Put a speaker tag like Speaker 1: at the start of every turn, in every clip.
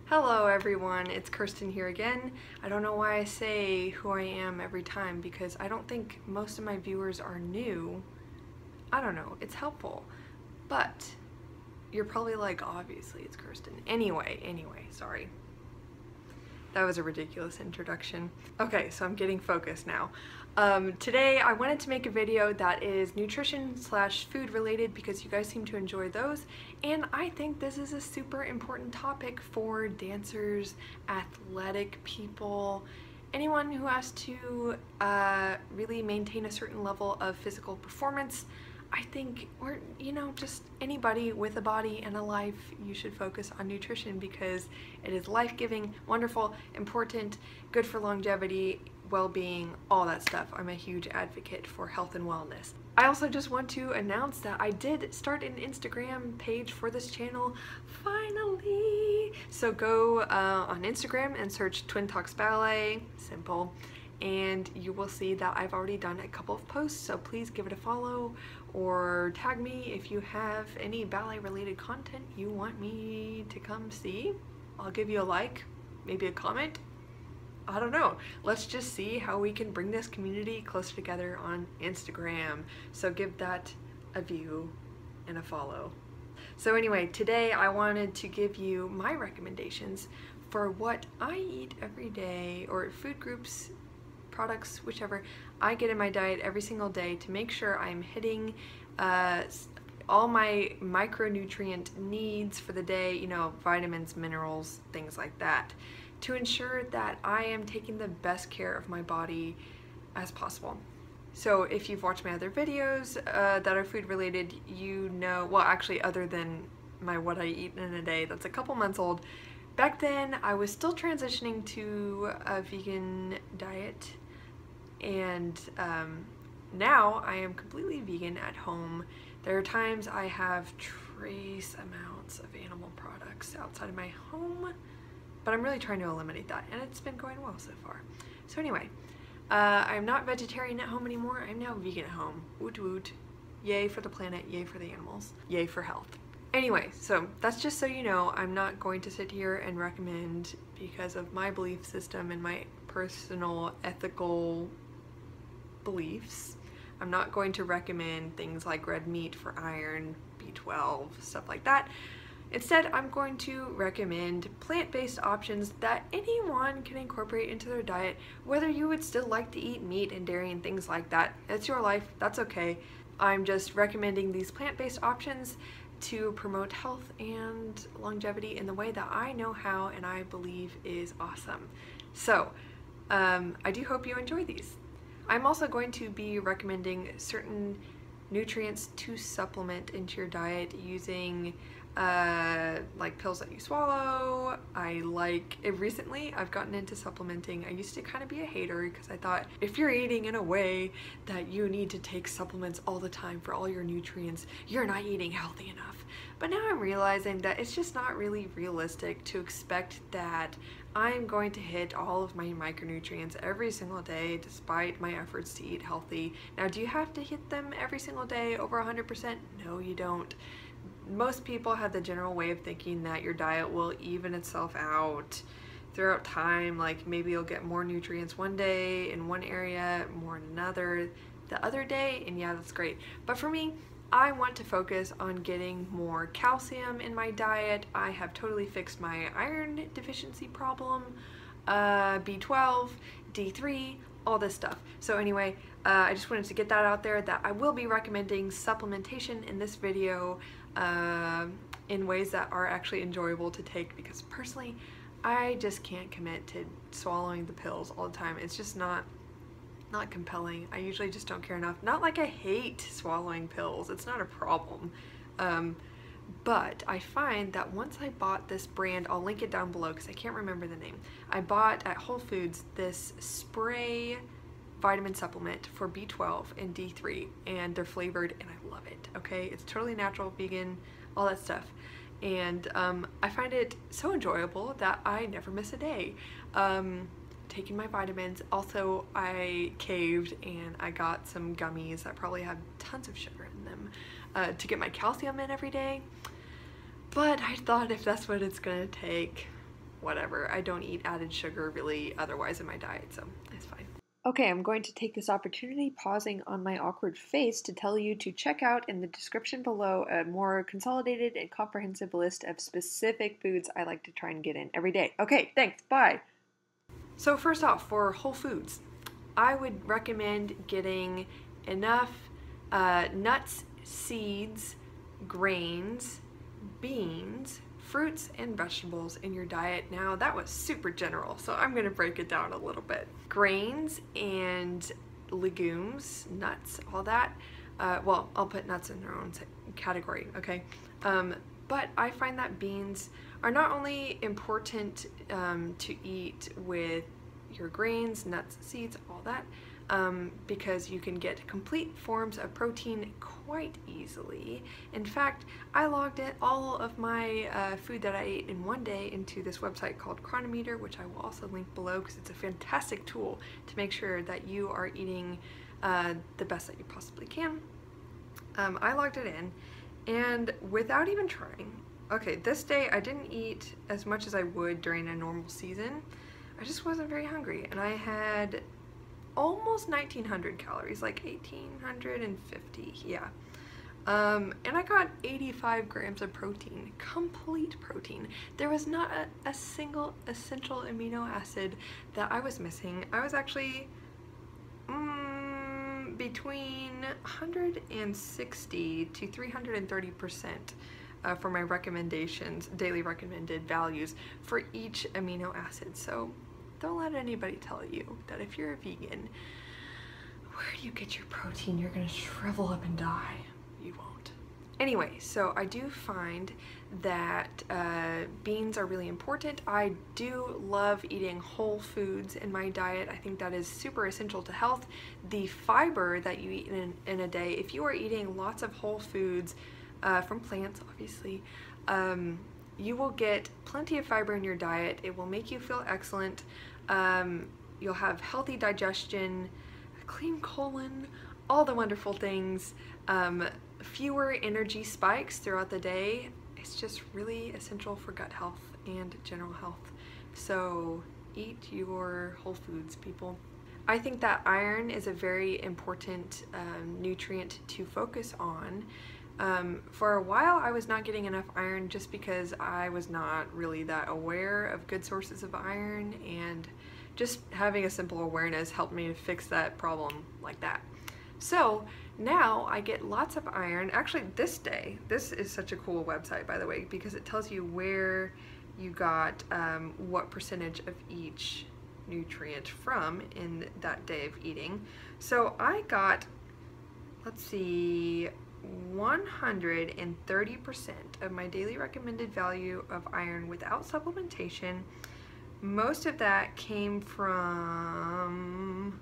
Speaker 1: Hello everyone, it's Kirsten here again. I don't know why I say who I am every time because I don't think most of my viewers are new. I don't know, it's helpful. But you're probably like, obviously it's Kirsten. Anyway, sorry. That was a ridiculous introduction. Okay, so I'm getting focused now. Today I wanted to make a video that is nutrition / food related because you guys seem to enjoy those, and I think this is a super important topic for dancers, athletic people, anyone who has to really maintain a certain level of physical performance. I think, or just anybody with a body and a life, you should focus on nutrition because it is life-giving, wonderful, important, good for longevity, well-being, all that stuff. I'm a huge advocate for health and wellness. I also just want to announce that I did start an Instagram page for this channel, finally! So go on Instagram and search TwinTalksBallet, simple, and you will see that I've already done a couple of posts, so please give it a follow or tag me if you have any ballet related content you want me to come see. I'll give you a like, maybe a comment. I don't know. Let's just see how we can bring this community closer together on Instagram. So give that a view and a follow. So anyway, today I wanted to give you my recommendations for what I eat every day, or food groups, products, whichever, I get in my diet every single day to make sure I'm hitting all my micronutrient needs for the day, vitamins, minerals, things like that, to ensure that I am taking the best care of my body as possible. So if you've watched my other videos that are food related, well, actually other than my what I eat in a day, that's a couple months old. Back then I was still transitioning to a vegan diet, and now I am completely vegan at home. There are times I have trace amounts of animal products outside of my home, but I'm really trying to eliminate that, and it's been going well so far. So anyway, I'm not vegetarian at home anymore. I'm now vegan at home. Woot woot. Yay for the planet, yay for the animals, yay for health. Anyway, so that's just so you know, I'm not going to sit here and recommend, because of my belief system and my personal ethical beliefs, I'm not going to recommend things like red meat for iron, B12, stuff like that. Instead, I'm going to recommend plant-based options that anyone can incorporate into their diet, whether you would still like to eat meat and dairy and things like that. It's your life, that's okay. I'm just recommending these plant-based options to promote health and longevity in the way that I know how and I believe is awesome. So, I do hope you enjoy these. I'm also going to be recommending certain nutrients to supplement into your diet using like pills that you swallow. Recently I've gotten into supplementing. I used to kind of be a hater because I thought if you're eating in a way that you need to take supplements all the time for all your nutrients, you're not eating healthy enough. But now I'm realizing that it's just not really realistic to expect that I'm going to hit all of my micronutrients every single day despite my efforts to eat healthy. Now, do you have to hit them every single day over 100%? No, you don't. Most people have the general way of thinking that your diet will even itself out throughout time. Like maybe you'll get more nutrients one day in one area, more in another the other day, and yeah, that's great. But for me, I want to focus on getting more calcium in my diet. I have totally fixed my iron deficiency problem, B12, D3, all this stuff. So anyway, I just wanted to get that out there, that I will be recommending supplementation in this video in ways that are actually enjoyable to take, because personally I just can't commit to swallowing the pills all the time. It's just not compelling. I usually just don't care enough. Not like I hate swallowing pills, it's not a problem, but I find that once I bought this brand, I'll link it down below because I can't remember the name. I bought at Whole Foods this spray vitamin supplement for B12 and D3, and they're flavored and I love it. Okay, it's totally natural, vegan, all that stuff, and I find it so enjoyable that I never miss a day taking my vitamins. Also, I caved and I got some gummies that probably have tons of sugar in them to get my calcium in every day, but I thought if that's what it's gonna take, whatever. I don't eat added sugar really otherwise in my diet, so it's fine. Okay, I'm going to take this opportunity, pausing on my awkward face, to tell you to check out in the description below a more consolidated and comprehensive list of specific foods I like to try and get in every day. Okay, thanks, bye! So first off, for whole foods, I would recommend getting enough nuts, seeds, grains, beans, fruits, and vegetables in your diet. Now that was super general, so I'm going to break it down a little bit. Grains and legumes, nuts, all that. Well, I'll put nuts in their own category, okay? But I find that beans are not only important to eat with your grains, nuts, seeds, all that, because you can get complete forms of protein quite easily. In fact, I logged all of my food that I ate in one day into this website called Chronometer, which I will also link below because it's a fantastic tool to make sure that you are eating the best that you possibly can. I logged it in, and without even trying, okay, this day I didn't eat as much as I would during a normal season. I just wasn't very hungry, and I had almost 1900 calories, like 1850, yeah. And I got 85 grams of protein, complete protein. There was not a single essential amino acid that I was missing. I was actually between 160 to 330% for my recommendations, daily recommended values for each amino acid. So don't let anybody tell you that if you're a vegan, where do you get your protein? You're gonna shrivel up and die. You won't. Anyway, so I do find that beans are really important. I do love eating whole foods in my diet. I think that is super essential to health. The fiber that you eat in a day, if you are eating lots of whole foods from plants, obviously, you will get plenty of fiber in your diet. It will make you feel excellent. You'll have healthy digestion, a clean colon, all the wonderful things, fewer energy spikes throughout the day. It's just really essential for gut health and general health. So eat your whole foods, people. I think that iron is a very important nutrient to focus on. For a while I was not getting enough iron just because I was not really that aware of good sources of iron, and just having a simple awareness helped me to fix that problem like that. So now I get lots of iron. Actually, this is such a cool website, by the way, because it tells you where you got what percentage of each nutrient from in that day of eating. So I got, let's see, 130% of my daily recommended value of iron without supplementation. Most of that came from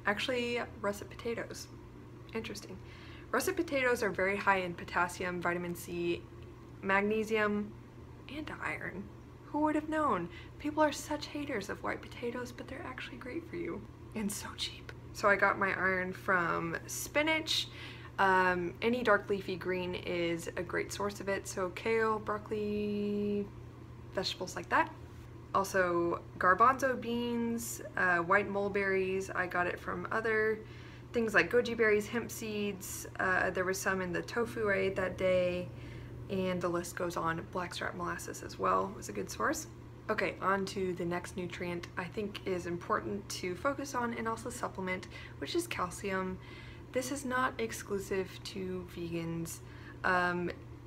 Speaker 1: actually russet potatoes. Interesting. Russet potatoes are very high in potassium, vitamin C, magnesium, and iron. Who would have known? People are such haters of white potatoes, but they're actually great for you and so cheap. So I got my iron from spinach. Any dark leafy green is a great source of it, so kale, broccoli, vegetables like that. Also garbanzo beans, white mulberries. I got it from other things like goji berries, hemp seeds. There was some in the tofu I ate that day, and the list goes on. Blackstrap molasses as well was a good source. Okay, on to the next nutrient I think is important to focus on and also supplement, which is calcium. This is not exclusive to vegans.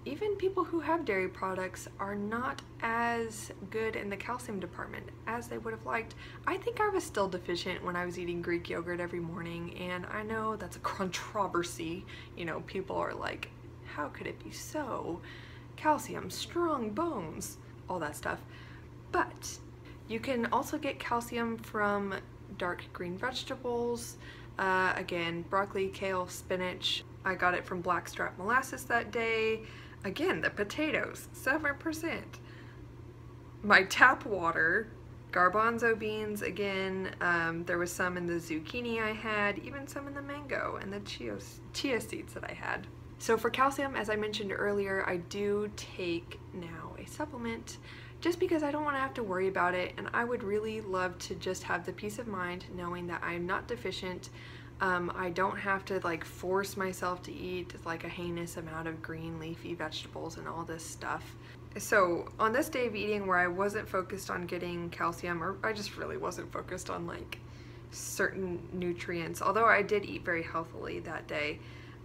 Speaker 1: Even people who have dairy products are not as good in the calcium department as they would have liked. I think I was still deficient when I was eating Greek yogurt every morning, and I know that's a controversy. You know, people are like, how could it be so? Calcium, strong bones, all that stuff. But you can also get calcium from dark green vegetables. Again, broccoli, kale, spinach. I got it from blackstrap molasses that day. Again, the potatoes, 7%. My tap water, garbanzo beans, again, there was some in the zucchini I had, even some in the mango and the chia seeds that I had. So for calcium, as I mentioned earlier, I do take now a supplement. just because I don't want to have to worry about it, and I would really love to just have the peace of mind knowing that I'm not deficient. I don't have to like force myself to eat like a heinous amount of green leafy vegetables and all this stuff. So on this day of eating where I wasn't focused on getting calcium, or I just really wasn't focused on like certain nutrients, although I did eat very healthily that day,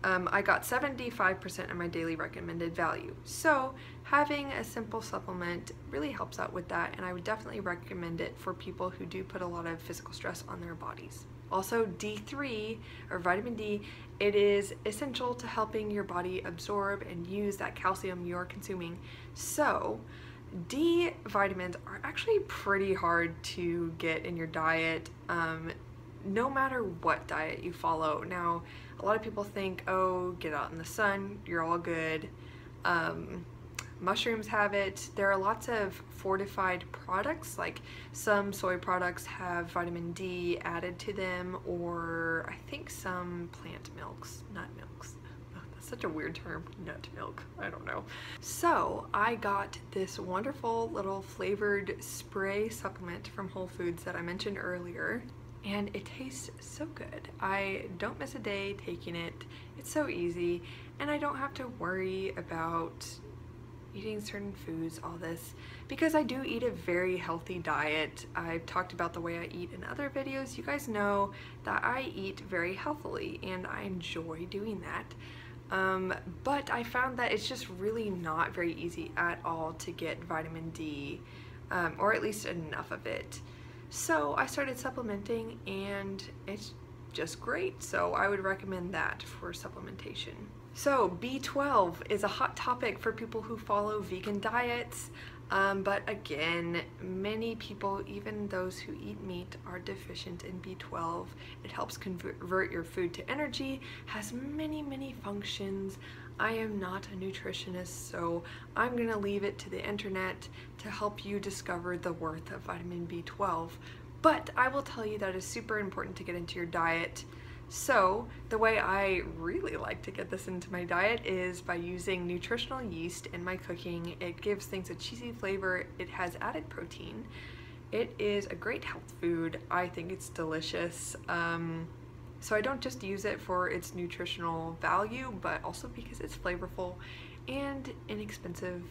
Speaker 1: I got 75% of my daily recommended value. So having a simple supplement really helps out with that, and I would definitely recommend it for people who do put a lot of physical stress on their bodies. Also, D3, or vitamin D, it is essential to helping your body absorb and use that calcium you're consuming. So D vitamins are actually pretty hard to get in your diet, no matter what diet you follow. Now, a lot of people think, oh, get out in the sun, you're all good. Mushrooms have it. There are lots of fortified products, like some soy products have vitamin D added to them, or I think some plant milks, nut milks. Oh, that's such a weird term, nut milk, I don't know. So I got this wonderful little flavored spray supplement from Whole Foods that I mentioned earlier, and it tastes so good. I don't miss a day taking it. It's so easy, and I don't have to worry about eating certain foods, all this, because I do eat a very healthy diet. I've talked about the way I eat in other videos. You guys know that I eat very healthily and I enjoy doing that. But I found that it's just really not very easy at all to get vitamin D, or at least enough of it. So I started supplementing and it's just great. So I would recommend that for supplementation. So B12 is a hot topic for people who follow vegan diets, but again, many people, even those who eat meat, are deficient in B12. It helps convert your food to energy, has many functions. I am not a nutritionist, so I'm gonna leave it to the internet to help you discover the worth of vitamin B12. But I will tell you that it's super important to get into your diet. So the way I really like to get this into my diet is by using nutritional yeast in my cooking. It gives things a cheesy flavor. It has added protein. It is a great health food. I think it's delicious. So I don't just use it for its nutritional value, but also because it's flavorful and inexpensive.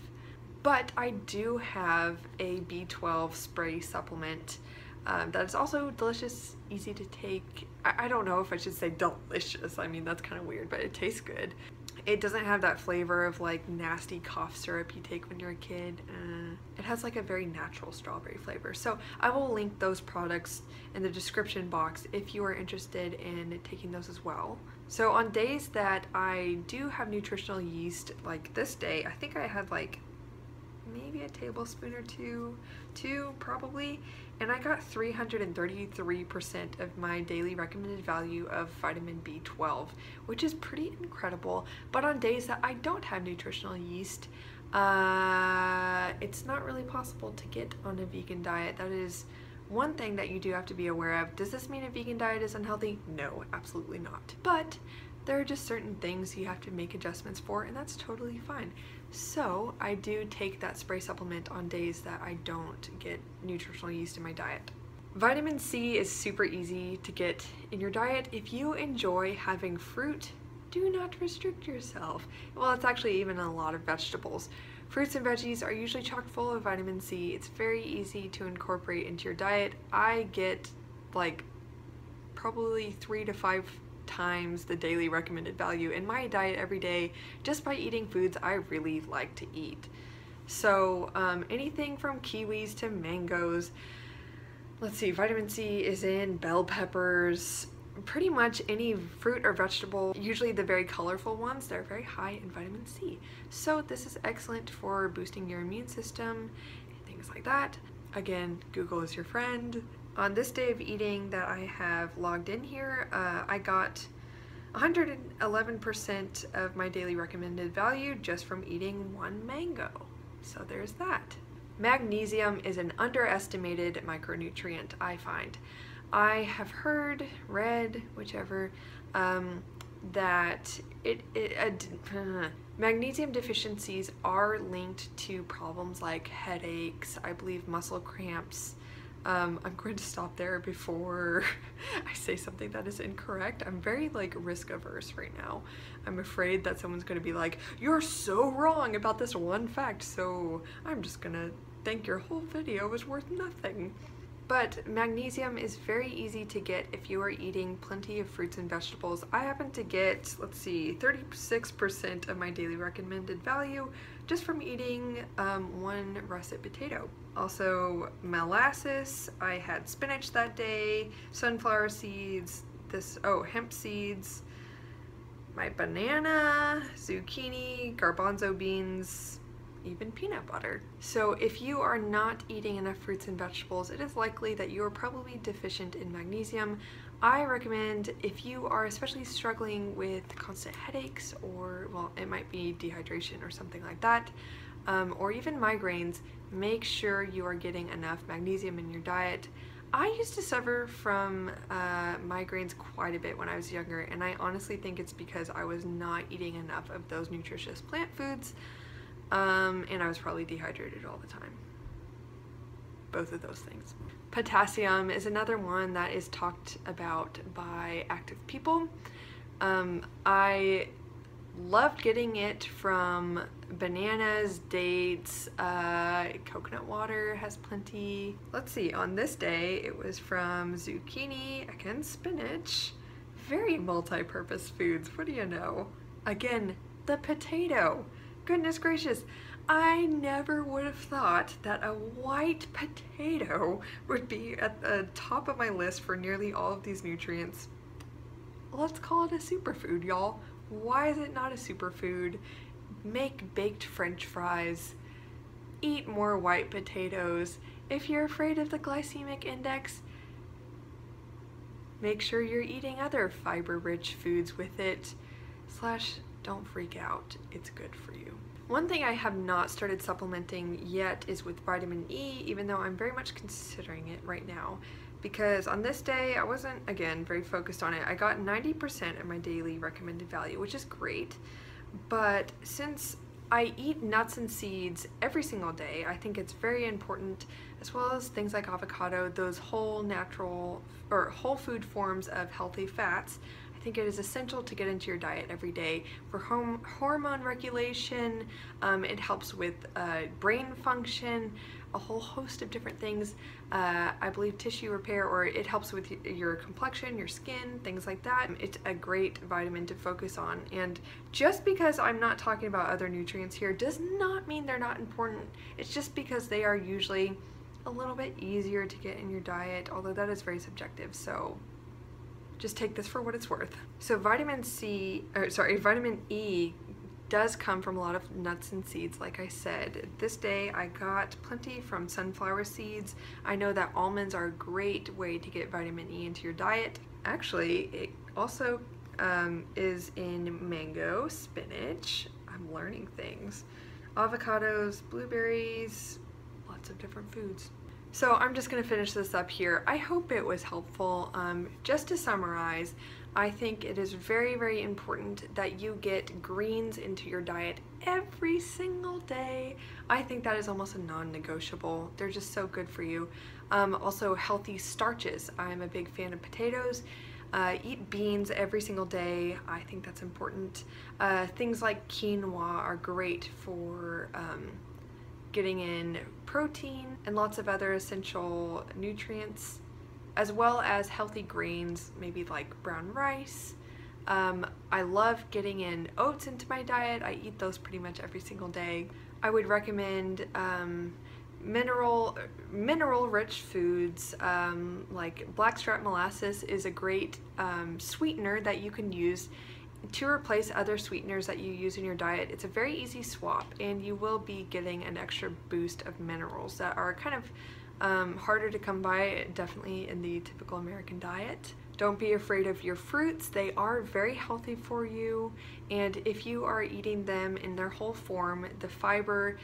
Speaker 1: But I do have a B12 spray supplement that is also delicious, easy to take. I don't know if I should say delicious. I mean, that's kind of weird, but it tastes good. It doesn't have that flavor of like nasty cough syrup you take when you're a kid. It has like a very natural strawberry flavor. So I will link those products in the description box if you are interested in taking those as well. So on days that I do have nutritional yeast, like this day, I think I had like maybe a tablespoon or two probably, and I got 333% of my daily recommended value of vitamin B12, which is pretty incredible. But on days that I don't have nutritional yeast, it's not really possible to get on a vegan diet. That is one thing that you do have to be aware of. Does this mean a vegan diet is unhealthy? No, absolutely not. But there are just certain things you have to make adjustments for, and that's totally fine. So I do take that spray supplement on days that I don't get nutritional yeast in my diet. Vitamin C is super easy to get in your diet. If you enjoy having fruit, do not restrict yourself. Well, it's actually even a lot of vegetables. Fruits and veggies are usually chock full of vitamin C. It's very easy to incorporate into your diet. I get like probably 3 to 5 times the daily recommended value in my diet every day just by eating foods I really like to eat. So anything from kiwis to mangoes. Let's see, vitamin C is in bell peppers, pretty much any fruit or vegetable, usually the very colorful ones. They're very high in vitamin C. So this is excellent for boosting your immune system and things like that. Again, Google is your friend. On this day of eating that I have logged in here, I got 111% of my daily recommended value just from eating one mango. So there's that. Magnesium is an underestimated micronutrient, I find. I have heard, read, whichever, that Magnesium deficiencies are linked to problems like headaches, I believe muscle cramps. I'm going to stop there before I say something that is incorrect. I'm very like risk averse right now. I'm afraid that someone's going to be like, you're so wrong about this one fact, so I'm just gonna think your whole video is worth nothing. But magnesium is very easy to get if you are eating plenty of fruits and vegetables. I happen to get, let's see, 36% of my daily recommended value just from eating one russet potato. Also molasses, I had spinach that day, sunflower seeds, hemp seeds, my banana, zucchini, garbanzo beans, even peanut butter. So if you are not eating enough fruits and vegetables, it is likely that you are probably deficient in magnesium. I recommend, if you are especially struggling with constant headaches, or well, it might be dehydration or something like that, or even migraines, make sure you are getting enough magnesium in your diet. I used to suffer from migraines quite a bit when I was younger, and I honestly think it's because I was not eating enough of those nutritious plant foods. And I was probably dehydrated all the time. Both of those things. Potassium is another one that is talked about by active people. I loved getting it from bananas, dates, coconut water has plenty. Let's see, on this day it was from zucchini, again spinach, very multi-purpose foods, what do you know? Again, the potato. Goodness gracious, I never would have thought that a white potato would be at the top of my list for nearly all of these nutrients. Let's call it a superfood, y'all. Why is it not a superfood? Make baked French fries. Eat more white potatoes. If you're afraid of the glycemic index, make sure you're eating other fiber-rich foods with it. Don't freak out, it's good for you. One thing I have not started supplementing yet is with vitamin E, even though I'm very much considering it right now, because on this day I wasn't, again, very focused on it. I got 90% of my daily recommended value, which is great, but since I eat nuts and seeds every single day, I think it's very important, as well as things like avocado, those whole natural or whole food forms of healthy fats. I think it is essential to get into your diet every day for hormone regulation. It helps with brain function, a whole host of different things. I believe tissue repair, or it helps with your complexion, your skin, things like that. It's a great vitamin to focus on. And just because I'm not talking about other nutrients here does not mean they're not important. It's just because they are usually a little bit easier to get in your diet, although that is very subjective. So just take this for what it's worth. So vitamin E does come from a lot of nuts and seeds, like I said. This day I got plenty from sunflower seeds. I know that almonds are a great way to get vitamin E into your diet. Actually, it also is in mango, spinach. I'm learning things. Avocados, blueberries, lots of different foods. So I'm just going to finish this up here. I hope it was helpful. Just to summarize, I think it is very, very important that you get greens into your diet every single day. I think that is almost a non-negotiable. They're just so good for you. Also, healthy starches. I'm a big fan of potatoes. Eat beans every single day. I think that's important. Things like quinoa are great for getting in protein and lots of other essential nutrients, as well as healthy grains, maybe like brown rice. I love getting in oats into my diet. I eat those pretty much every single day. I would recommend mineral-rich foods, like blackstrap molasses is a great sweetener that you can use to replace other sweeteners that you use in your diet. It's a very easy swap, and you will be getting an extra boost of minerals that are kind of harder to come by, definitely in the typical American diet. Don't be afraid of your fruits. They are very healthy for you, and if you are eating them in their whole form, the fiber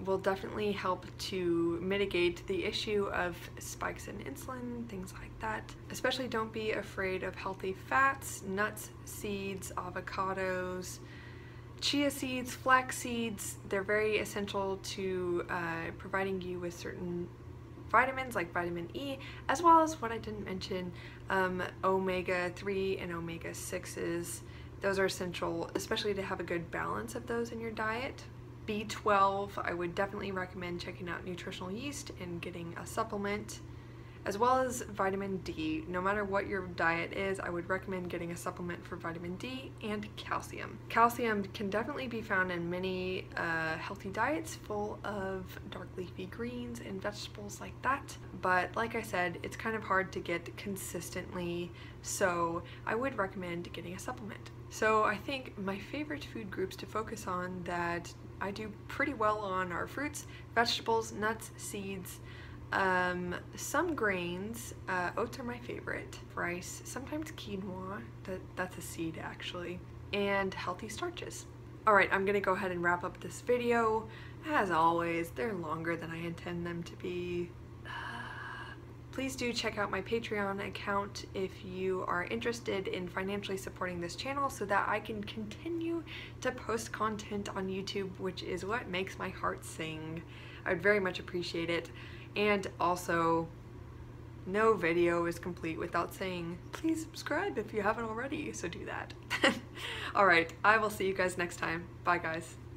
Speaker 1: will definitely help to mitigate the issue of spikes in insulin, things like that. Especially don't be afraid of healthy fats, nuts, seeds, avocados. chia seeds, flax seeds, they're very essential to providing you with certain vitamins like vitamin E, as well as what I didn't mention, omega-3 and omega-6s. Those are essential, especially to have a good balance of those in your diet. B12, I would definitely recommend checking out nutritional yeast and getting a supplement, as well as vitamin D. No matter what your diet is, I would recommend getting a supplement for vitamin D and calcium. Calcium can definitely be found in many healthy diets full of dark leafy greens and vegetables like that. But like I said, it's kind of hard to get consistently, so I would recommend getting a supplement. So I think my favorite food groups to focus on that I do pretty well on are fruits, vegetables, nuts, seeds, some grains. Oats are my favorite, rice, sometimes quinoa, that's a seed actually, and healthy starches. Alright, I'm gonna go ahead and wrap up this video. As always, they're longer than I intend them to be. Please do check out my Patreon account if you are interested in financially supporting this channel so that I can continue to post content on YouTube, which is what makes my heart sing. I would very much appreciate it. And also, no video is complete without saying, please subscribe if you haven't already, so do that. Alright, I will see you guys next time. Bye guys.